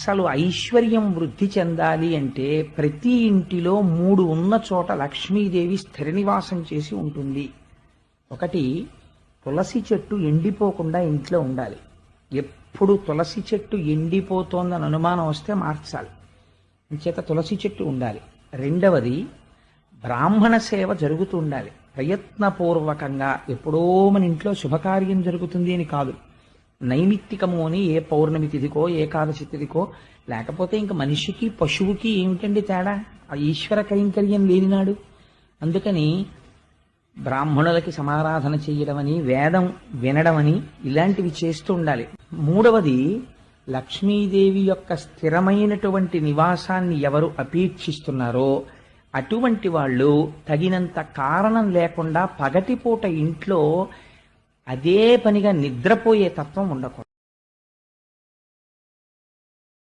అసలు ఐశ్వర్యం వృద్ధి చెందాలి అంటే ప్రతి ఇంటిలో 3 ఉన్న చోట లక్ష్మీదేవి స్థిర నివాసం చేసి ఉంటుంది. ఒకటి, తులసి చెట్టు ఎండిపోకుండా ఇంట్లో ఉండాలి. ఎప్పుడు తులసి చెట్టు ఎండిపోతోందని అనుమానం వస్తే మార్చాలి, అంచేత తులసి చెట్టు ఉండాలి. రెండవది, బ్రాహ్మణ సేవ జరుగుతూ ఉండాలి ప్రయత్నపూర్వకంగా. ఎప్పుడో మన ఇంట్లో శుభకార్యం జరుగుతుంది అని కాదు, నైమిత్తికము అని ఏ పౌర్ణమి తిథికో ఏకాదశి తిథికో. లేకపోతే ఇంక మనిషికి పశువుకి ఏమిటండి తేడా? ఆ ఈశ్వర కైంకర్యం లేనినాడు. అందుకని బ్రాహ్మణులకి సమారాధన చేయడమని, వేదం వినడమని ఇలాంటివి చేస్తూ ఉండాలి. మూడవది, లక్ష్మీదేవి యొక్క స్థిరమైనటువంటి నివాసాన్ని ఎవరు అపేక్షిస్తున్నారో అటువంటి వాళ్ళు తగినంత కారణం లేకుండా పగటిపూట ఇంట్లో అదే పనిగా నిద్రపోయే తత్వం ఉండకూడదు.